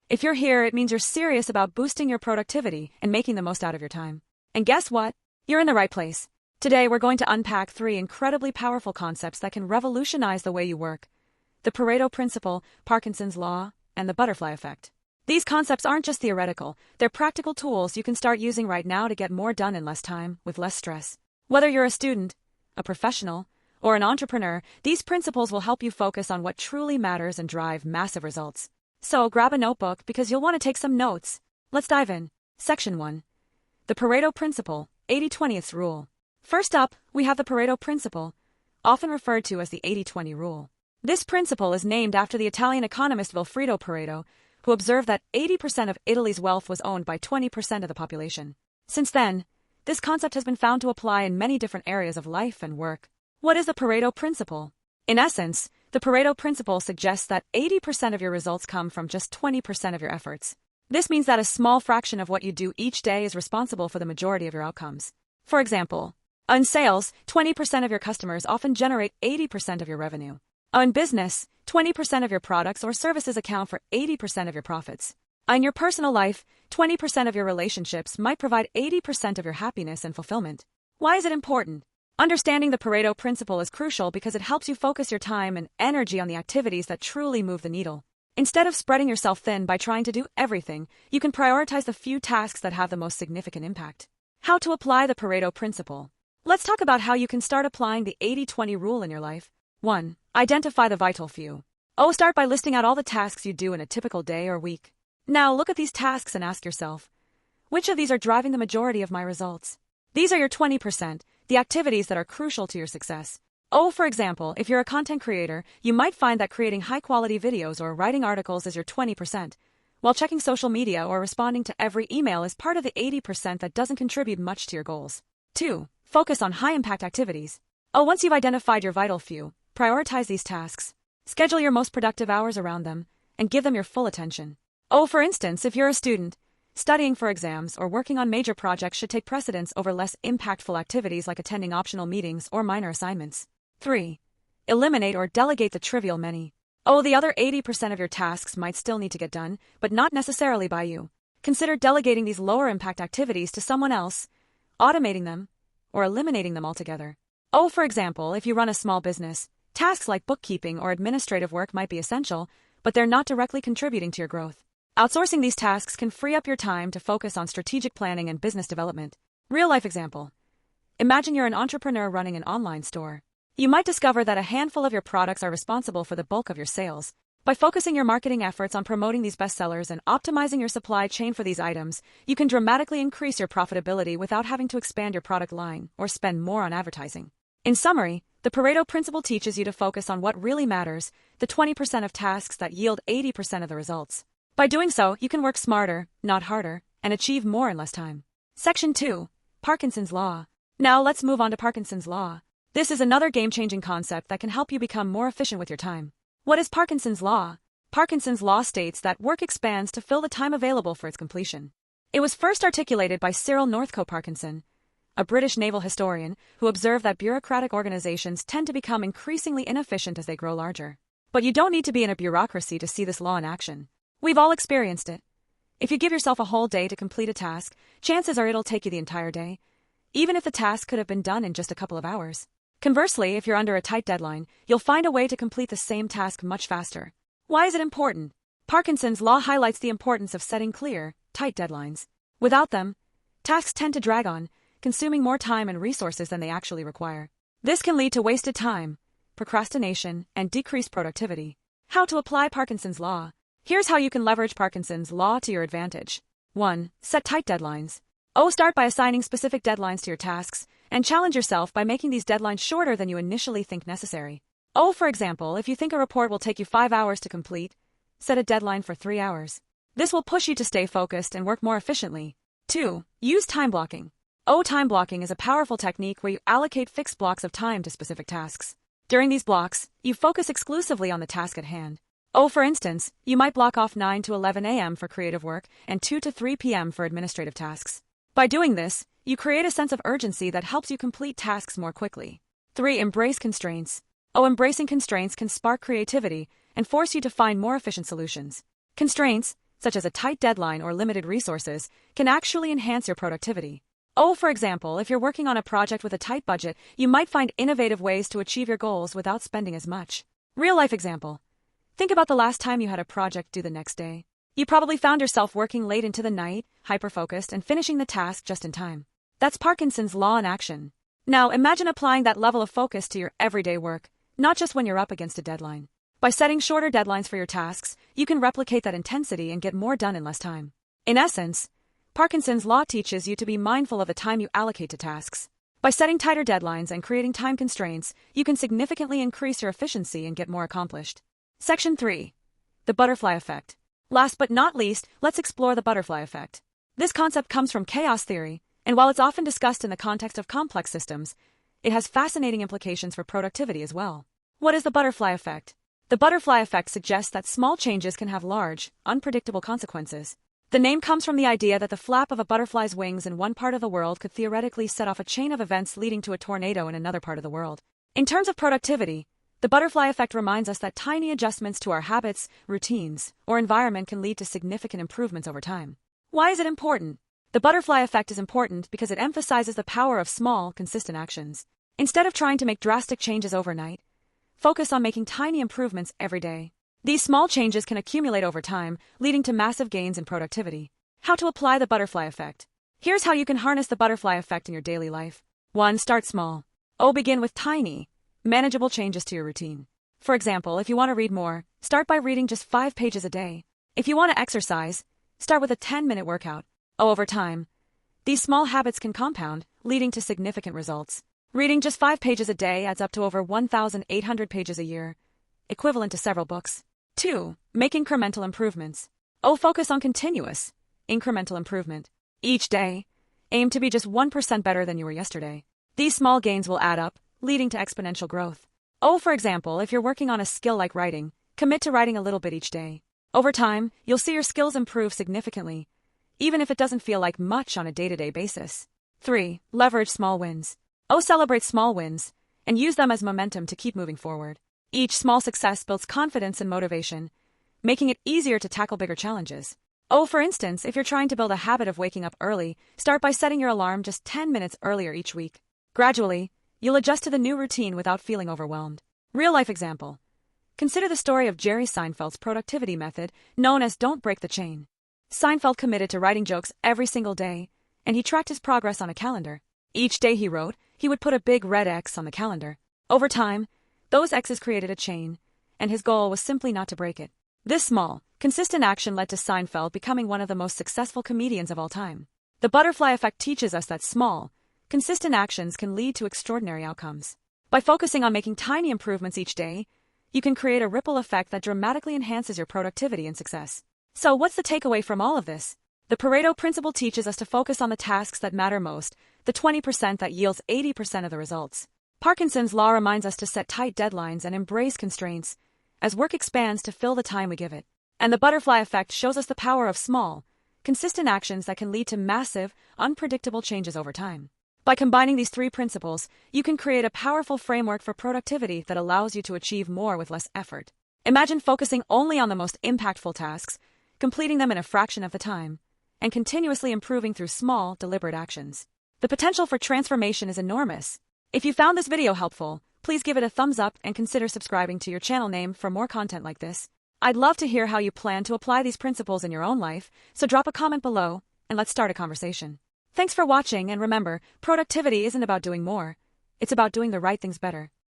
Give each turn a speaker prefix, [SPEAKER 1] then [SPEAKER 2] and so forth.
[SPEAKER 1] If you're here, it means you're serious about boosting your productivity and making the most out of your time. And guess what? You're in the right place. Today, we're going to unpack 3 incredibly powerful concepts that can revolutionize the way you work: the Pareto Principle, Parkinson's Law, and the butterfly effect. These concepts aren't just theoretical, they're practical tools you can start using right now to get more done in less time, with less stress. Whether you're a student, a professional, or an entrepreneur, these principles will help you focus on what truly matters and drive massive results. So grab a notebook because you'll want to take some notes. Let's dive in. Section 1. The Pareto Principle, 80-20th Rule. First up, we have the Pareto Principle, often referred to as the 80-20 rule. This principle is named after the Italian economist Vilfredo Pareto, who observed that 80% of Italy's wealth was owned by 20% of the population. Since then, this concept has been found to apply in many different areas of life and work. What is the Pareto Principle? In essence, the Pareto Principle suggests that 80% of your results come from just 20% of your efforts. This means that a small fraction of what you do each day is responsible for the majority of your outcomes. For example, in sales, 20% of your customers often generate 80% of your revenue. In business, 20% of your products or services account for 80% of your profits. In your personal life, 20% of your relationships might provide 80% of your happiness and fulfillment. Why is it important? Understanding the Pareto Principle is crucial because it helps you focus your time and energy on the activities that truly move the needle. Instead of spreading yourself thin by trying to do everything, you can prioritize the few tasks that have the most significant impact. How to apply the Pareto Principle? Let's talk about how you can start applying the 80-20 rule in your life. 1. Identify the vital few. Start by listing out all the tasks you do in a typical day or week. Now look at these tasks and ask yourself, which of these are driving the majority of my results? These are your 20%, the activities that are crucial to your success. For example, if you're a content creator, you might find that creating high-quality videos or writing articles is your 20%, while checking social media or responding to every email is part of the 80% that doesn't contribute much to your goals. 2. Focus on high-impact activities. Once you've identified your vital few, prioritize these tasks. Schedule your most productive hours around them, and give them your full attention. For instance, if you're a student, studying for exams or working on major projects should take precedence over less impactful activities like attending optional meetings or minor assignments. 3. Eliminate or delegate the trivial many. The other 80% of your tasks might still need to get done, but not necessarily by you. Consider delegating these lower impact activities to someone else, automating them, or eliminating them altogether. For example, if you run a small business, tasks like bookkeeping or administrative work might be essential, but they're not directly contributing to your growth. Outsourcing these tasks can free up your time to focus on strategic planning and business development. Real-life example. Imagine you're an entrepreneur running an online store. You might discover that a handful of your products are responsible for the bulk of your sales. By focusing your marketing efforts on promoting these bestsellers and optimizing your supply chain for these items, you can dramatically increase your profitability without having to expand your product line or spend more on advertising. In summary, the Pareto Principle teaches you to focus on what really matters, the 20% of tasks that yield 80% of the results. By doing so, you can work smarter, not harder, and achieve more in less time. Section 2. Parkinson's Law. Now let's move on to Parkinson's Law. This is another game-changing concept that can help you become more efficient with your time. What is Parkinson's Law? Parkinson's Law states that work expands to fill the time available for its completion. It was first articulated by Cyril Northcote Parkinson, a British naval historian who observed that bureaucratic organizations tend to become increasingly inefficient as they grow larger. But you don't need to be in a bureaucracy to see this law in action. We've all experienced it. If you give yourself a whole day to complete a task, chances are it'll take you the entire day, even if the task could have been done in just a couple of hours. Conversely, if you're under a tight deadline, you'll find a way to complete the same task much faster. Why is it important? Parkinson's Law highlights the importance of setting clear, tight deadlines. Without them, tasks tend to drag on, consuming more time and resources than they actually require. This can lead to wasted time, procrastination, and decreased productivity. How to apply Parkinson's Law? Here's how you can leverage Parkinson's Law to your advantage. 1. Set tight deadlines. Start by assigning specific deadlines to your tasks, and challenge yourself by making these deadlines shorter than you initially think necessary. For example, if you think a report will take you 5 hours to complete, set a deadline for 3 hours. This will push you to stay focused and work more efficiently. 2. Use time blocking. Time blocking is a powerful technique where you allocate fixed blocks of time to specific tasks. During these blocks, you focus exclusively on the task at hand. For instance, you might block off 9 to 11 a.m. for creative work and 2 to 3 p.m. for administrative tasks. By doing this, you create a sense of urgency that helps you complete tasks more quickly. 3. Embrace constraints. Embracing constraints can spark creativity and force you to find more efficient solutions. Constraints, such as a tight deadline or limited resources, can actually enhance your productivity. For example, if you're working on a project with a tight budget, you might find innovative ways to achieve your goals without spending as much. Real-life example. Think about the last time you had a project due the next day. You probably found yourself working late into the night, hyper-focused, and finishing the task just in time. That's Parkinson's Law in action. Now, imagine applying that level of focus to your everyday work, not just when you're up against a deadline. By setting shorter deadlines for your tasks, you can replicate that intensity and get more done in less time. In essence, Parkinson's Law teaches you to be mindful of the time you allocate to tasks. By setting tighter deadlines and creating time constraints, you can significantly increase your efficiency and get more accomplished. Section 3. The butterfly effect. Last but not least, let's explore the butterfly effect. This concept comes from chaos theory, and while it's often discussed in the context of complex systems, it has fascinating implications for productivity as well. What is the butterfly effect? The butterfly effect suggests that small changes can have large, unpredictable consequences. The name comes from the idea that the flap of a butterfly's wings in one part of the world could theoretically set off a chain of events leading to a tornado in another part of the world. In terms of productivity, the butterfly effect reminds us that tiny adjustments to our habits, routines, or environment can lead to significant improvements over time. Why is it important? The butterfly effect is important because it emphasizes the power of small, consistent actions. Instead of trying to make drastic changes overnight, focus on making tiny improvements every day. These small changes can accumulate over time, leading to massive gains in productivity. How to apply the butterfly effect. Here's how you can harness the butterfly effect in your daily life. 1. Start small. Begin with tiny, manageable changes to your routine. For example, if you want to read more, start by reading just 5 pages a day. If you want to exercise, start with a 10-minute workout. Over time, these small habits can compound, leading to significant results. Reading just 5 pages a day adds up to over 1,800 pages a year, equivalent to several books. 2. Make incremental improvements. Focus on continuous, incremental improvement. Each day, aim to be just 1% better than you were yesterday. These small gains will add up, leading to exponential growth. For example, if you're working on a skill like writing, commit to writing a little bit each day. Over time, you'll see your skills improve significantly, even if it doesn't feel like much on a day-to-day basis. 3. Leverage small wins. Celebrate small wins, and use them as momentum to keep moving forward. Each small success builds confidence and motivation, making it easier to tackle bigger challenges. For instance, if you're trying to build a habit of waking up early, start by setting your alarm just 10 minutes earlier each week. Gradually, you'll adjust to the new routine without feeling overwhelmed. Real-life example. Consider the story of Jerry Seinfeld's productivity method, known as Don't Break the Chain. Seinfeld committed to writing jokes every single day, and he tracked his progress on a calendar. Each day he wrote, he would put a big red X on the calendar. Over time, those X's created a chain, and his goal was simply not to break it. This small, consistent action led to Seinfeld becoming one of the most successful comedians of all time. The butterfly effect teaches us that small, consistent actions can lead to extraordinary outcomes. By focusing on making tiny improvements each day, you can create a ripple effect that dramatically enhances your productivity and success. So what's the takeaway from all of this? The Pareto Principle teaches us to focus on the tasks that matter most, the 20% that yields 80% of the results. Parkinson's Law reminds us to set tight deadlines and embrace constraints, as work expands to fill the time we give it. And the butterfly effect shows us the power of small, consistent actions that can lead to massive, unpredictable changes over time. By combining these 3 principles, you can create a powerful framework for productivity that allows you to achieve more with less effort. Imagine focusing only on the most impactful tasks, completing them in a fraction of the time, and continuously improving through small, deliberate actions. The potential for transformation is enormous. If you found this video helpful, please give it a thumbs up and consider subscribing to your channel name for more content like this. I'd love to hear how you plan to apply these principles in your own life, so drop a comment below, and let's start a conversation. Thanks for watching, and remember, productivity isn't about doing more, it's about doing the right things better.